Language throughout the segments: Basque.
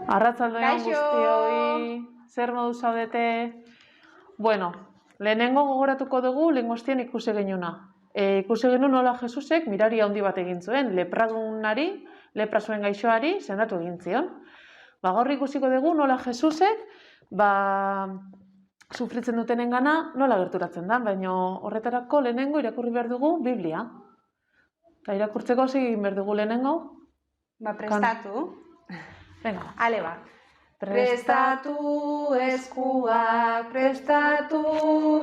Arratsaldeon Kaixo! guztioi, zer modu zaudete? Bueno, lehenengo gogoratuko dugu lengostien ikusi genuna. Ikusi genuen nola Jesusek mirari handi bat egin zuen, lepradunari, lepra zuen gaixoari, sendatu egin zion. Gaur ikusiko dugu nola Jesusek, sufritzen dutenengana nola gerturatzen da, baina horretarako lehenengo irakurri behar dugu Biblia. Eta irakurtzeko egin behar dugu lehenengo? Prestatu. Venga. Ale ba. Prestatu eskuak, prestatu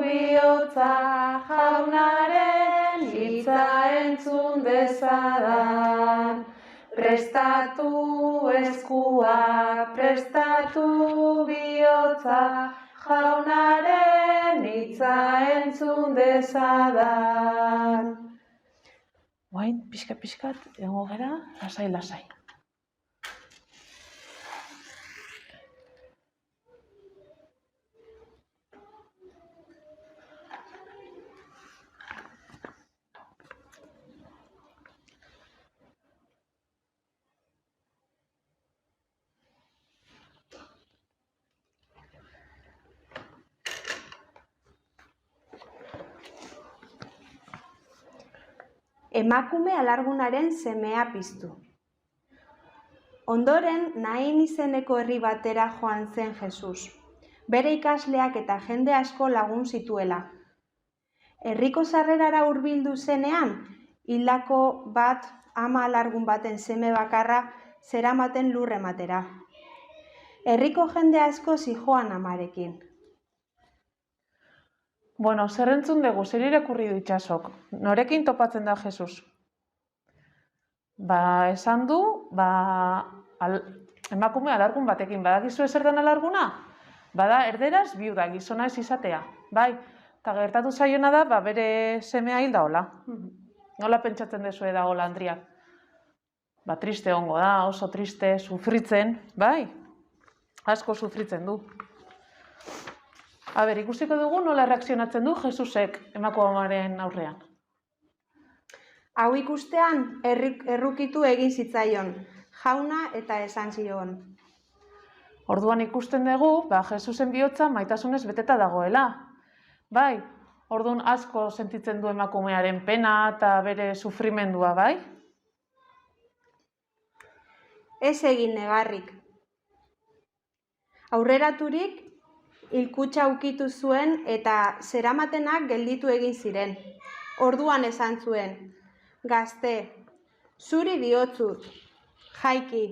bihotza, jaunaren hitza entzun dezadan. Prestatu eskuak, prestatu bihotza, jaunaren hitza entzun dezadan. Guain, pixkat, egongo gara, lasai. Emakume alargunaren semea piztu. Ondoren, Nain izeneko herri batera joan zen Jesus, bere ikasleak eta jende asko lagun zituela. Herriko sarrerara hurbildu zenean, hildako bat ama alargun baten seme bakarra zeramaten lur ematera. Herriko jende asko zihoan amarekin. Bueno, zer entzun dugu, zer irakurri du Itsasok? Norekin topatzen da Jesus? Esan du, emakume alargun batekin. Badakizu zer den alarguna? Bada erderaz biuda, gizona ez izatea. Bai, eta gertatu zaiona da, bere semea hil da hola. Nola pentsatzen dezue da hola, Andria? Triste ongo da, oso triste, sufritzen, bai? Asko sufritzen du. Ikusiko dugu nola reakzionatzen du Jesusek emakumearen aurrean. Hau ikustean, errukitu egin zitzaion, jauna eta esan zion. Orduan ikusten dugu, Jesusen bihotza maitasunez beteta dagoela. Bai, orduan asko sentitzen du emakumearen pena eta bere sufrimendua, bai? Ez egin negarrik. Aurreraturik, hilkutxa ukitu zuen eta zeramatenak gelditu egin ziren. Orduan esan zuen, gazte, zuri diotzut, jaiki.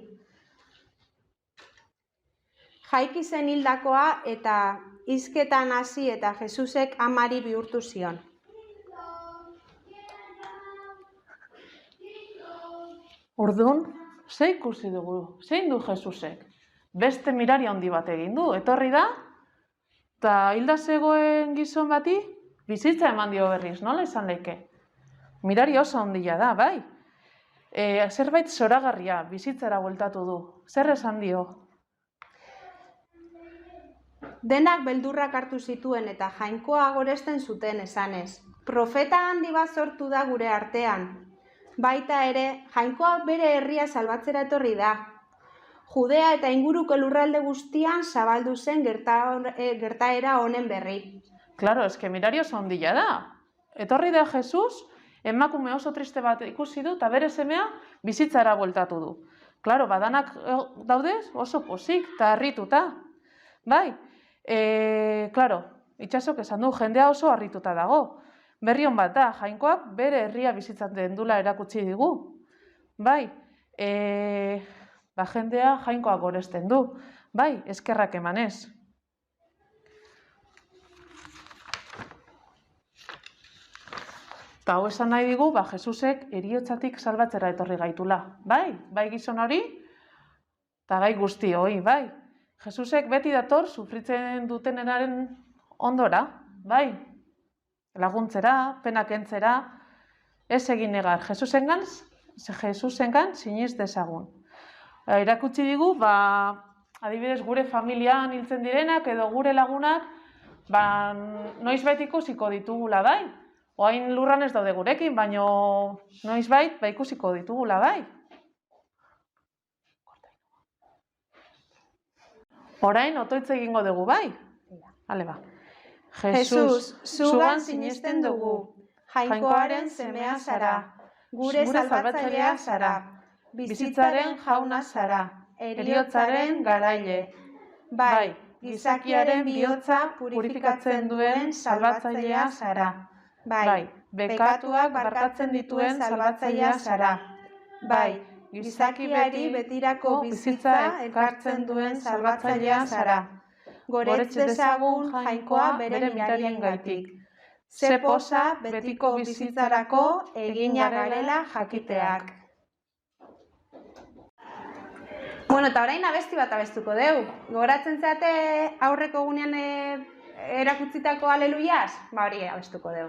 Jaiki zen hildakoa eta hizketan hasi eta Jesusek amari bihurtu zion. Orduan, ze ikusi dugu, zein du Jesusek? Beste mirari handi bat egin du, etorri da, eta hilda zegoen gizon bati, bizitza eman dio berriz, nola izan leike? Mirari oso handia da, bai? Zerbait zoragarria, bizitzara bueltatu du. Zer esan dio? Denak beldurrak hartu zituen eta jainkoa goresten zuten esanez. Profeta handi bat sortu da gure artean. Baita ere, jainkoa bere herria salbatzera etorri da. Judea eta inguruko lurralde guztian zabaldu zen gertaera honen berri. Claro, eske mirari oso handia da. Etorri da Jesus, emakume oso triste bat ikusi du eta bere semea bizitzara bueltatu du. Claro, badanak daude oso pozik eta harrituta. Bai, claro, Itsasok esan du, jendea oso harrituta dago. Berri on bat da, jainkoak bere herria bizitzatzen dula erakutsi digu. Bai, jendea jainkoak goresten du. Bai, eskerrak emanez. Eta hau esan nahi digu, Jesusek heriotzatik salbatzera etorri gaitula. Bai gizon hori, eta bai guzti hori, bai. Jesusek beti dator sufritzen dutenenaren ondora, bai. Laguntzera, pena kentzera, ez egin negar. Jesusengan siniz dezagun. Erakutsi digu, adibidez gure familian hiltzen direnak edo gure lagunak, noizbait ikusiko ditugula, bai? Oain lurran ez daude gurekin, baina noizbait ikusiko ditugula, bai? Orain otoitz egingo dugu, bai? Hale ba. Jesus, zugan sinisten dugu, Jainkoaren semea zara, gure salbatzailea zara, bizitzaren jauna zara, heriotzaren garaile. Bai, gizakiaren bihotza purifikatzen duen salbatzailea zara. Bai, bekatuak barkatzen dituen salbatzailea zara. Bai, gizakiari betirako bizitza ekartzen duen salbatzailea zara. Goretz dezagun Jainkoa bere mirariengaitik. Ze poza betiko bizitzarako egina garela jakiteak. Bueno, eta orain abesti bat abestuko deu. Gogoratzen zeate aurreko egunean erakutsitako aleluiaz? Ba hori abestuko deu.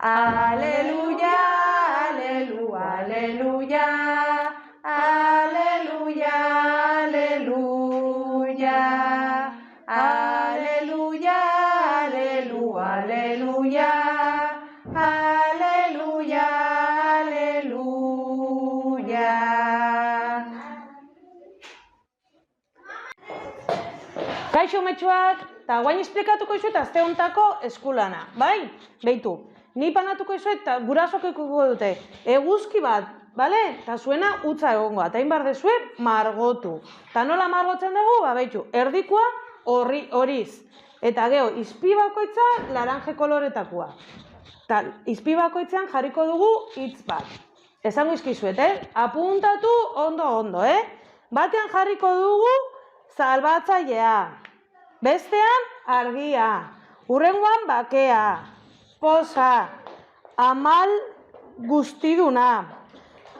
Aleluia, aleluia, aleluia, aleluia, aleluia, aleluia, aleluia, aleluia, aleluia, aleluia. Kaixo metxuak, eta guain esplikatuko izuet azte hontako eskulana, bai? Beitu, ni panatuko izuet eta gurasok ikuko dute. Eguzki bat, bale? Eta zuena utza egongo, eta inbar dezue margotu. Eta nola margotzen dugu, ba beitu, erdikoa horiz. Eta geho, izpi bakoitza laranje koloretakoa. Eta izpi bakoitzean jarriko dugu hitz bat. Esango izkizuet, apuntatu ondo, Batean jarriko dugu salbatzailea. Bestean argia. Hurrengoan bakea. Poza. Amal guztiduna.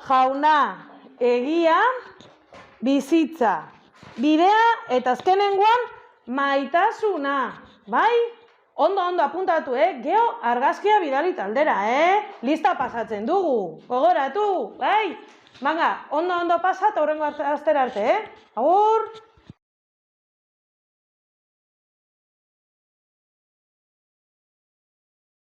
Jauna. Egia. Bizitza. Bidea eta azkenengoan maitasuna. Bai? Ondo apuntatu, Geho argazkia bidali taldera, Lista pasatzen dugu. Gogoratu, bai? Banga, ondo pasa eta hurrengo astera arte, Agur!